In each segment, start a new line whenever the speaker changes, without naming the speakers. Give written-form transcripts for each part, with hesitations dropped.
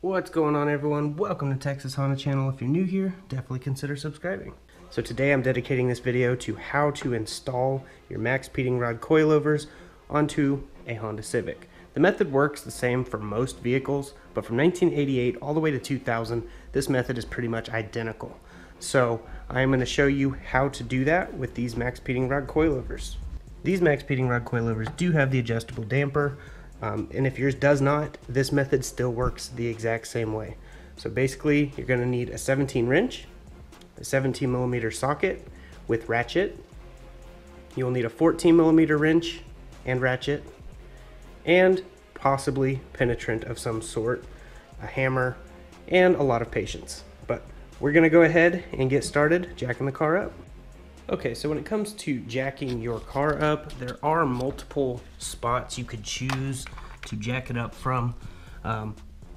What's going on, everyone? Welcome to Texas Honda Channel. If you're new here, definitely consider subscribing. So today I'm dedicating this video to how to install your MaXpeedingRod coilovers onto a Honda Civic. The method works the same for most vehicles, but from 1988 all the way to 2000, this method is pretty much identical. So I'm going to show you how to do that with these MaXpeedingRod coilovers. These MaXpeedingRod coilovers do have the adjustable damper, and if yours does not, this method still works the exact same way. So basically, you're going to need a 17 wrench, a 17mm socket with ratchet. You'll need a 14mm wrench and ratchet, and possibly penetrant of some sort, a hammer, and a lot of patience. But we're going to go ahead and get started jacking the car up. Okay, so when it comes to jacking your car up, there are multiple spots you could choose to jack it up from.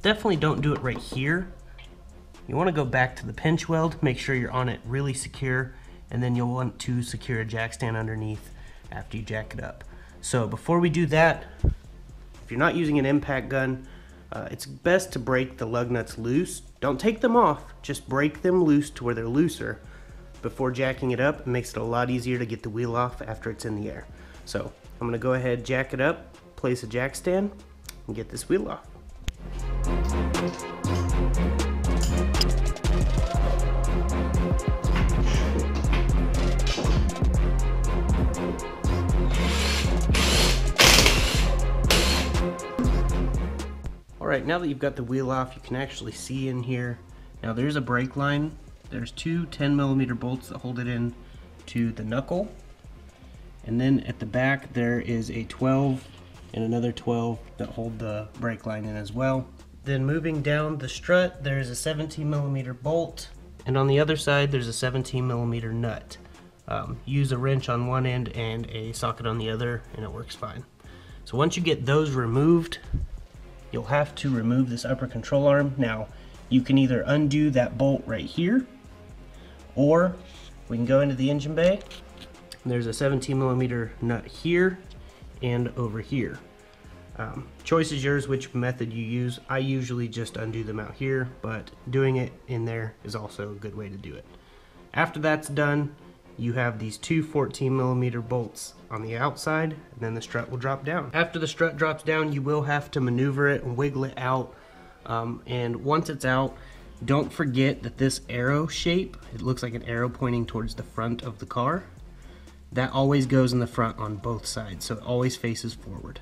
Definitely don't do it right here. You want to go back to the pinch weld, make sure you're on it really secure, and then you'll want to secure a jack stand underneath after you jack it up. So before we do that, if you're not using an impact gun, it's best to break the lug nuts loose. Don't take them off, just break them loose to where they're looser. Before jacking it up, it makes it a lot easier to get the wheel off after it's in the air. So I'm going to go ahead, jack it up, place a jack stand, and get this wheel off. Alright, now that you've got the wheel off, you can actually see in here. Now there's a brake line. There's two 10mm bolts that hold it in to the knuckle, and then at the back there is a 12 and another 12 that hold the brake line in as well. Then moving down the strut, there's a 17mm bolt, and on the other side there's a 17mm nut. Use a wrench on one end and a socket on the other, and it works fine. So once you get those removed, you'll have to remove this upper control arm. Now you can either undo that bolt right here, or we can go into the engine bay. There's a 17mm nut here and over here. Choice is yours which method you use. I usually just undo them out here, but doing it in there is also a good way to do it. After that's done, you have these two 14mm bolts on the outside, and then the strut will drop down. After the strut drops down, you will have to maneuver it and wiggle it out, and once it's out, don't forget that this arrow shape, it looks like an arrow pointing towards the front of the car. That always goes in the front on both sides, so it always faces forward.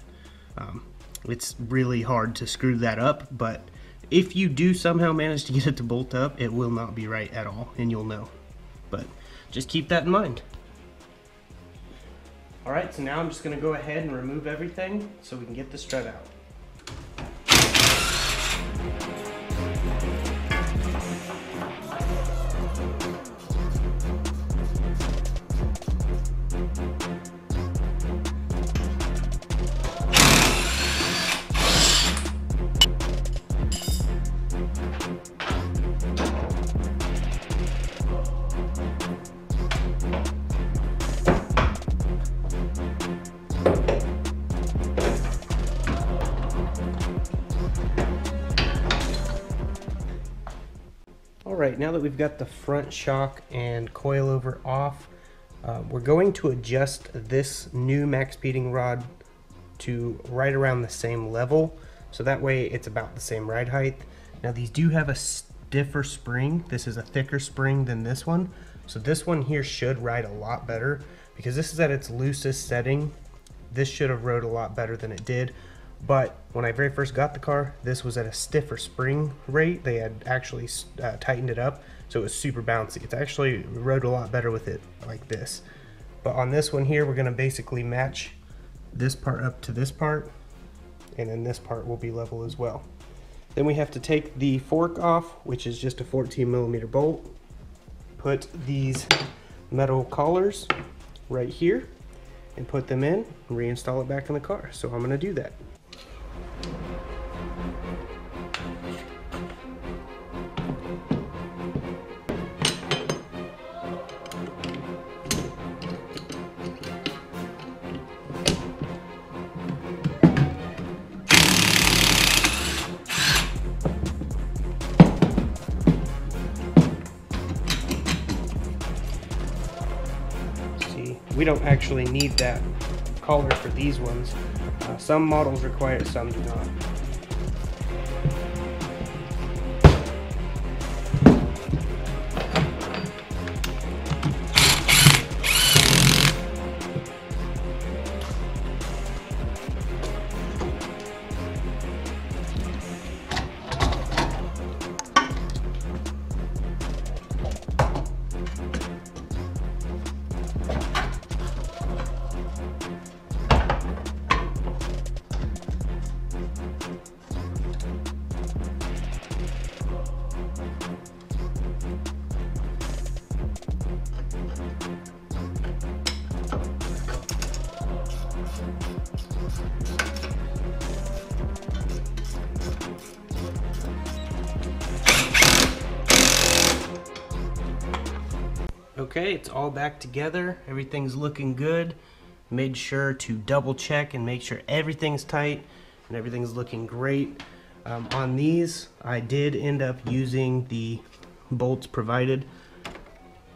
It's really hard to screw that up, but if you do somehow manage to get it to bolt up, it will not be right at all, and you'll know. But just keep that in mind. Alright, so now I'm just going to go ahead and remove everything so we can get the strut out. Alright, now that we've got the front shock and coilover off, we're going to adjust this new MaXpeedingRod to right around the same level, so that way it's about the same ride height. Now these do have a stiffer spring. This is a thicker spring than this one, so this one here should ride a lot better. Because this is at its loosest setting, this should have rode a lot better than it did. But when I very first got the car, this was at a stiffer spring rate. They had actually tightened it up, so it was super bouncy. It's actually rode a lot better with it like this. But on this one here, we're going to basically match this part up to this part, and then this part will be level as well. Then we have to take the fork off, which is just a 14mm bolt. Put these metal collars right here and put them in and reinstall it back in the car. So I'm going to do that. we don't actually need that collar for these ones. Some models require it, some do not. Okay, it's all back together. Everything's looking good. Made sure to double check and make sure everything's tight and everything's looking great. On these, I did end up using the bolts provided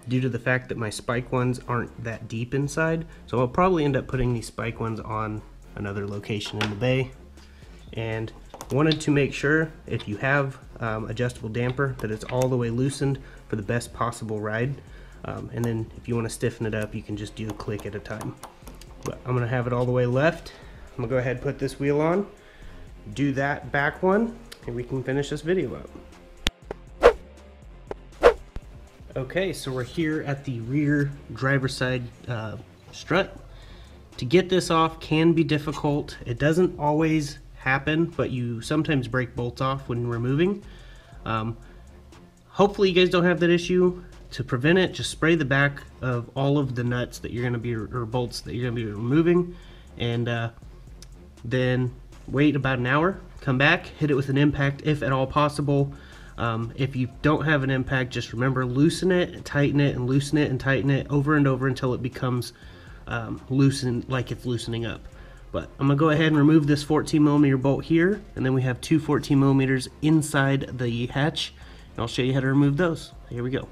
due to the fact that my spike ones aren't that deep inside. So I'll probably end up putting these spike ones on another location in the bay. And wanted to make sure if you have adjustable damper that it's all the way loosened for the best possible ride. And then if you want to stiffen it up, you can just do a click at a time. But I'm going to have it all the way left. I'm going to go ahead and put this wheel on, do that back one, and we can finish this video up. Okay, so we're here at the rear driver's side strut. To get this off can be difficult. It doesn't always happen, but you sometimes break bolts off when removing. Hopefully you guys don't have that issue. To prevent it, just spray the back of all of the nuts that you're going to be, or bolts that you're going to be removing, and then wait about an hour, come back, hit it with an impact if at all possible. If you don't have an impact, just remember, loosen it, tighten it, and loosen it and tighten it over and over until it becomes loosened, like it's loosening up. But I'm going to go ahead and remove this 14mm bolt here, and then we have two 14mm inside the hatch, and I'll show you how to remove those. Here we go.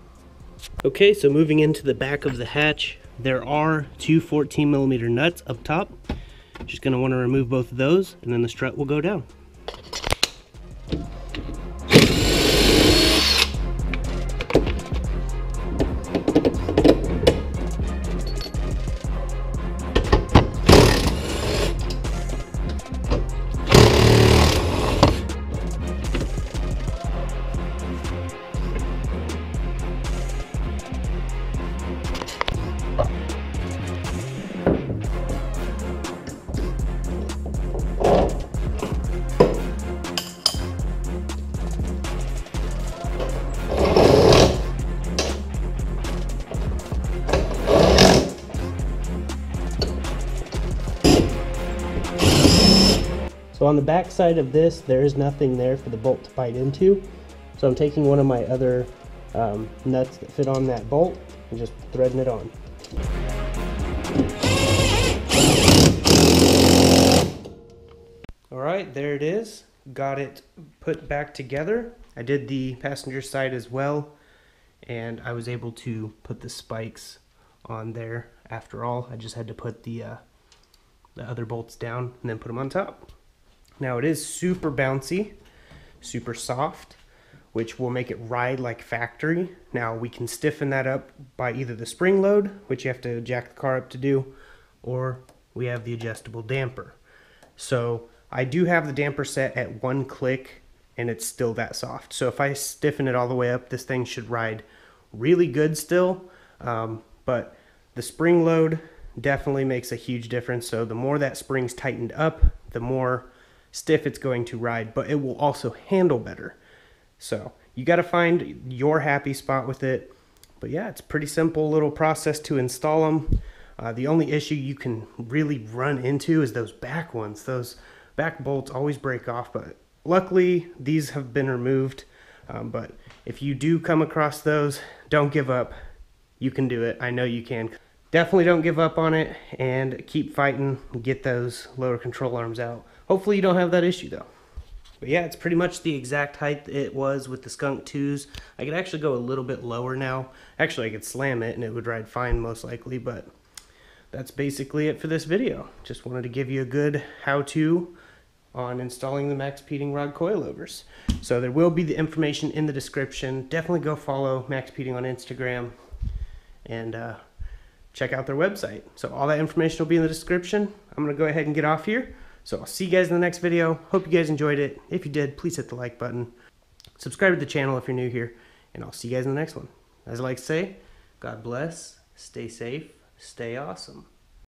Okay, so moving into the back of the hatch, there are two 14mm nuts up top. Just going to want to remove both of those, and then the strut will go down. So on the back side of this, there is nothing there for the bolt to bite into. So I'm taking one of my other nuts that fit on that bolt and just threading it on. Alright, there it is. Got it put back together. I did the passenger side as well, and I was able to put the spikes on there. After all, I just had to put the other bolts down and then put them on top. Now it is super bouncy, super soft, which will make it ride like factory. Now we can stiffen that up by either the spring load, which you have to jack the car up to do, or we have the adjustable damper. So I do have the damper set at one click, and it's still that soft. So if I stiffen it all the way up, this thing should ride really good still. But the spring load definitely makes a huge difference. So the more that spring's tightened up, the more stiff it's going to ride, but it will also handle better. So you got to find your happy spot with it. But yeah, it's a pretty simple little process to install them. The only issue you can really run into is those back ones. Those back bolts always break off, but luckily these have been removed. But if you do come across those, don't give up. You can do it. I know you can. Definitely don't give up on it, and keep fighting and get those lower control arms out. Hopefully you don't have that issue though. But yeah, it's pretty much the exact height it was with the Skunk 2s. I could actually go a little bit lower now. Actually, I could slam it and it would ride fine most likely, but that's basically it for this video. Just wanted to give you a good how-to on installing the MaXpeedingRod coilovers. So there will be the information in the description. Definitely go follow MaXpeeding on Instagram and check out their website. So all that information will be in the description. I'm gonna go ahead and get off here. So I'll see you guys in the next video. Hope you guys enjoyed it. If you did, please hit the like button. Subscribe to the channel if you're new here, and I'll see you guys in the next one. As I like to say, God bless, stay safe, stay awesome.